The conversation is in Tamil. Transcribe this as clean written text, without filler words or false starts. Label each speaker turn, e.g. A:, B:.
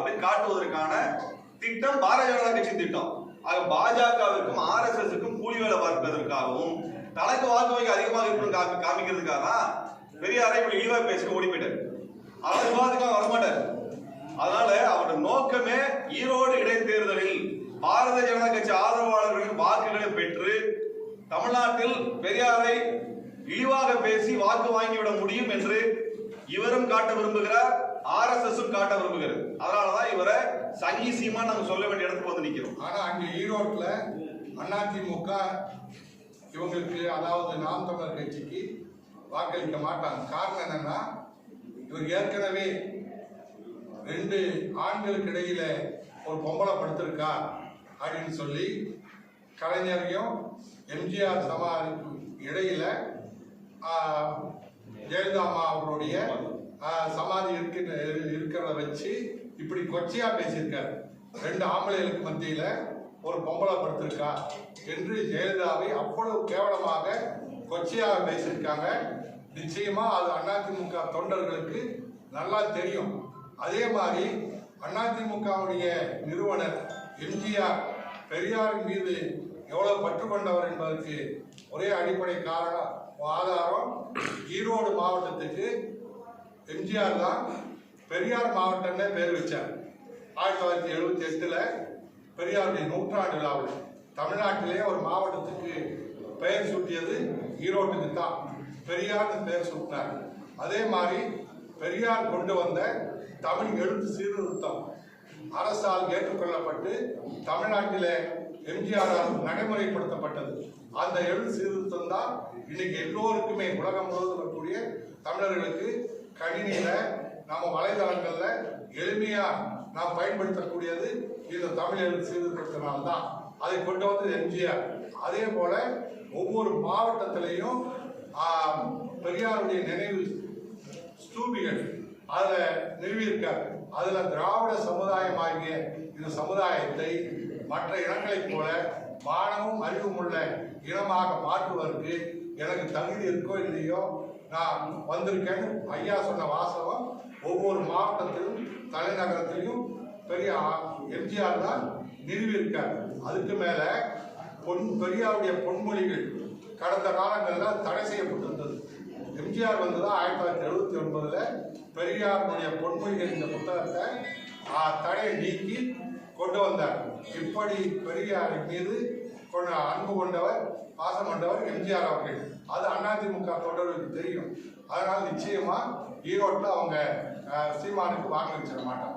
A: அப்படின்னு காட்டுவதற்கான திட்டம் பாரதிய ஜனதா கட்சி திட்டம். ஆக பாஜகவிற்கும் RSSக்கும் கூலி வேலை பார்ப்பதற்காகவும் தனக்கு வாக்கு வங்கி அதிகமாக இருக்கணும் காமிக்கிறதுக்காக தான் பெரியாரை இப்படி இழிவா பேசி ஓடி போயிட்டார். அவர் விவாதத்துக்காக வரமாட்டார். அதனால அவருடைய நோக்கமே ஈரோடு இடைத்தேர்தலில் பாரதிய ஜனதா கட்சி ஆதரவாளர்களின் வாக்குகளை பெற்று தமிழ்நாட்டில் பெரியாரை இழிவாக பேசி வாக்கு வாங்கிவிட முடியும் என்று இவரும் காட்ட விரும்புகிறார், RSSம் காட்ட விரும்புகிறது. அதனாலதான் இவரை சங்கி சீமா நாங்க சொல்ல வேண்டிய இடத்துக்கு வந்து நிக்கிறோம்.
B: ஆனா அங்க ஈரோட்ல அதிமுக இவங்களுக்கு, அதாவது நாம் தமிழர் கட்சிக்கு வாக்களிக்க மாட்டாங்க. காரணம் என்னன்னா, இவர் ஏற்கனவே 2 ஆண்களுக்கு இடையில ஒரு பொம்பளை படுத்திருக்கா அப்படின்னு சொல்லி கலைஞரையும் எம்ஜிஆர் சமாதிக்கு இடையில ஜெயலலிதா அம்மா அவருடைய சமாதி இருக்கிறத வச்சு இப்படி கொச்சையா பேசியிருக்காரு. 2 ஆம்பளைகளுக்கு மத்தியில ஒரு பொம்பளை படுத்திருக்கா என்று ஜெயலலிதாவை அவ்வளவு கேவலமாக கொச்சையாக பேசியிருக்காங்க. நிச்சயமா அது அதிமுக தொண்டர்களுக்கு நல்லா தெரியும். அதே மாதிரி அதிமுகவுடைய நிறுவனர் எம்ஜிஆர் பெரியார் மீது எவ்வளவு பற்று கொண்டவர் என்பதற்கு ஒரே அடிப்படை ஆதாரம், ஈரோடு மாவட்டத்துக்கு எம்ஜிஆர் தான் பெரியார் மாவட்டம்னே பேர் வச்சார். 1978 பெரியாருடைய 100ஆண்டு விழாவில் தமிழ்நாட்டிலே ஒரு மாவட்டத்துக்கு பெயர் சூட்டியது ஈரோட்டுக்கு தான். பெரியார் பெயர் சூட்டினார். அதே மாதிரி பெரியார் கொண்டு வந்த தமிழ் எழுத்து சீர்திருத்தம் அரசால் ஏற்றுக்கொள்ளப்பட்டு தமிழ்நாட்டிலே எம்ஜிஆரால் நடைமுறைப்படுத்தப்பட்டது. அந்த எழுத்து சீர்திருத்தம் தான் இன்னைக்கு எல்லோருக்குமே உலகம் முழுவதும் இருக்கக்கூடிய தமிழர்களுக்கு கணினியில நம்ம வலைதளங்கள்ல எளிமையா நாம் பயன்படுத்தக்கூடியது இந்த தமிழ் எழுத்து சீர்திருத்தத்தினால்தான். அதை கொண்டு வந்தது எம்ஜிஆர். அதே போல ஒவ்வொரு மாவட்டத்திலையும் பெரியாருடைய நினைவு ஸ்தூபிகள் அதுல நிறுவியிருக்கார். அதுல திராவிட சமுதாயமாகிய இந்த சமுதாயத்தை மற்ற இனங்களைப் போல மானமும் அறிவும் உள்ள இனமாக மாற்றுவதற்கு எனக்கு தகுதி இருக்கோ இல்லையோ நான் வந்திருக்கேன்னு ஐயா சொன்ன வாசகம் ஒவ்வொரு மாவட்டத்திலும் தலைநகரத்திலையும் பெரிய எம்ஜிஆர் தான் நிறுவியிருக்கார். அதுக்கு மேல பெரியாருடைய பொன்மொழிகள் கடந்த காலங்களில் தடை செய்யப்பட்டிருந்தது. எம்ஜிஆர் வந்ததான் 1979 பெரியாருடைய பொன்மொழிகள் இந்த புத்தகத்தை தடையை நீக்கி கொண்டு வந்தார். இப்படி பெரியார் மீது அன்பு கொண்டவர், பாசம் கொண்டவர் எம்ஜிஆர் அவர்கள். அது அதிமுக தொண்டர்களுக்கு தெரியும். அதனால் நிச்சயமா ஈரோட்டில் அவங்க சீமானுக்கு வாக்களிச்சிட மாட்டாங்க.